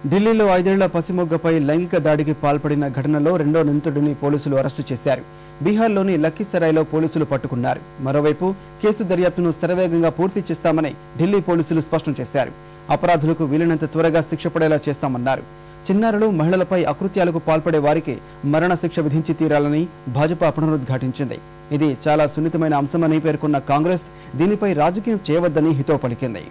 ఢిల్లీలో 5 ఏళ్ల పసిమొగ్గపై లైంగిక దాడికి పాల్పడిన ఘటనలో రెండో నిందితుడిని పోలీసులు అరెస్టు చేశారు. బీహార్లోని లక్కీసరాయ్లో పోలీసులు పట్టుకున్నారు. మరోవైపు కేసు దర్యాప్తును శరవేగంగా పూర్తి చేస్తామని ఢిల్లీ పోలీసులు స్పష్టం చేశారు. అపరాధులకు వీలైనంత త్వరగా శిక్ష పడేలా చేస్తామన్నారు. చిన్నారులు, మహిళలపై అకృత్యాలకు పాల్పడే వారికి మరణ శిక్ష విధించి తీరాలని భాజపా పునరుద్ఘాటించింది. ఇది చాలా సున్నితమైన అంశమని పేర్కొన్న కాంగ్రెస్ దీనిపై రాజకీయం చేయవద్దని హితవు పలికింది.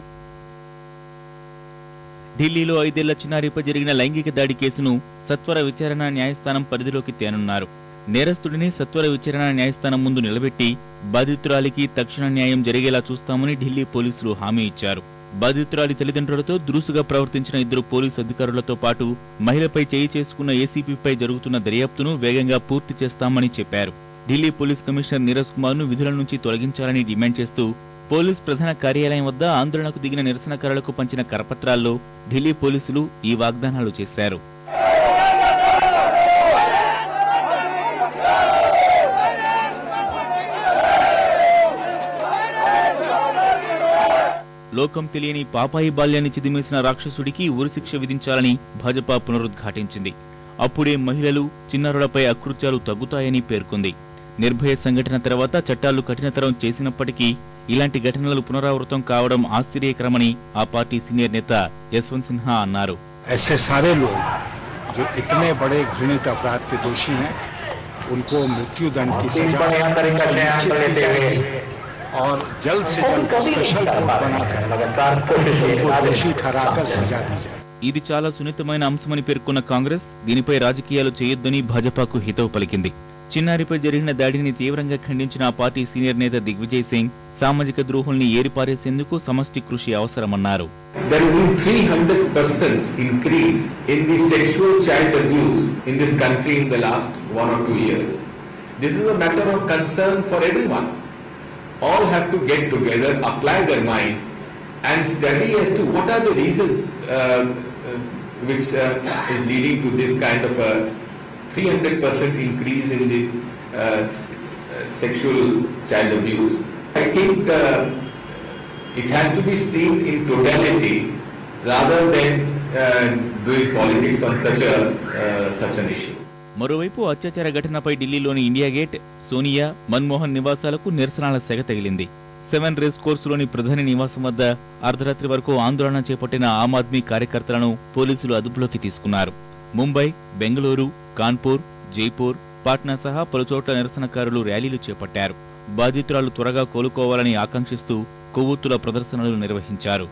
ఢిల్లీలో 5 ఏళ్ల చిన్నారిపై జరిగిన లైంగిక దాడి కేసును సత్వర విచారణ న్యాయస్థానం పరిధిలోకి తేనున్నారు. నేరస్తుడిని సత్వర విచారణ న్యాయస్థానం ముందు నిలబెట్టి బాధితురాలికి తక్షణ న్యాయం జరిగేలా చూస్తామని ఢిల్లీ పోలీసులు హామీ ఇచ్చారు. బాధితురాలి తల్లిదండ్రులతో దురుసుగా ప్రవర్తించిన 2 పోలీసు అధికారులతో పాటు మహిళపై చేయి చేసుకున్న ఏసీపీపై జరుగుతున్న దర్యాప్తును వేగంగా పూర్తి చేస్తామని చెప్పారు. ఢిల్లీ పోలీస్ కమిషనర్ నీరజ్ కుమార్ను విధుల నుంచి తొలగించాలని డిమాండ్ చేస్తూ పోలీస్ ప్రధాన కార్యాలయం వద్ద ఆందోళనకు దిగిన నిరసనకారులకు పంచిన కరపత్రాల్లో ఢిల్లీ పోలీసులు ఈ వాగ్దానాలు చేశారు. లోకం తెలియని పాపాయి బాల్యాన్ని చిదిమేసిన రాక్షసుడికి ఉరిశిక్ష విధించాలని భాజపా పునరుద్ఘాటించింది. అప్పుడే మహిళలు, చిన్నారులపై అకృత్యాలు తగ్గుతాయని పేర్కొంది. నిర్భయ సంఘటన తర్వాత చట్టాలు కఠినతరం చేసినప్పటికీ ఇలాంటి ఘటనలు పునరావృతం కావడం ఆశ్చర్యకరమని ఆ పార్టీ సీనియర్ నేత యశ్వంత్ సిన్హా అన్నారు. ऐसे सारे लोग जो इतने बड़े घृणित अपराध के दोषी हैं उनको मृत्युदंड की सजा सुनिश्चित की जाएगी और जल्द से जल्द स्पेशल कोर्ट बनाकर उनको दोषी ठहराकर सजा दी जाए. ఇది చాలా సున్నితమైన అంశమని పేర్కొన్న కాంగ్రెస్ దీనిపై రాజకీయాలు చేయొద్దని భాజపాకు హితవు పలికింది. చిన్నారిపై జరిగిన దాడిని తీవ్రంగా ఖండించిన ఆ పార్టీ సీనియర్ నేత దిగ్విజయ్ సింగ్ సామాజిక ద్రోహుల్ని ఏరిపారేసేందుకు సమష్టి కృషి అవసరమన్నారు. There will be 300% increase in the sexual child abuse in this country in the last 1 or 2 years. This is a matter of concern for everyone. All have to get together, apply their mind and study as to what are the reasons which is leading to this kind of a 300% increase in the sexual child abuse. I think it has to be seen in totality rather than doing politics on such an issue. మరోవైపు అత్యాచార ఘటనపై ఢిల్లీలోని India gate, Sonia, Manmohan నివాసాలకు నిరసనల సెగ తగిలింది. 7 race కోర్సులోని ప్రధాని నివాసం వద్ద అర్ధరాత్రి వరకు ఆందోళన చేపట్టిన ఆమ్ ఆద్మీ కార్యకర్తలను పోలీసులు అదుపులోకి తీసుకున్నారు. ముంబై, బెంగళూరు, కాన్పూర్, జైపూర్, పాట్నా సహా పలుచోట్ల నిరసనకారులు ర్యాలీలు చేపట్టారు. బాధితురాలు త్వరగా కోలుకోవాలని ఆకాంక్షిస్తూ కొవ్వొత్తుల ప్రదర్శనలు నిర్వహించారు.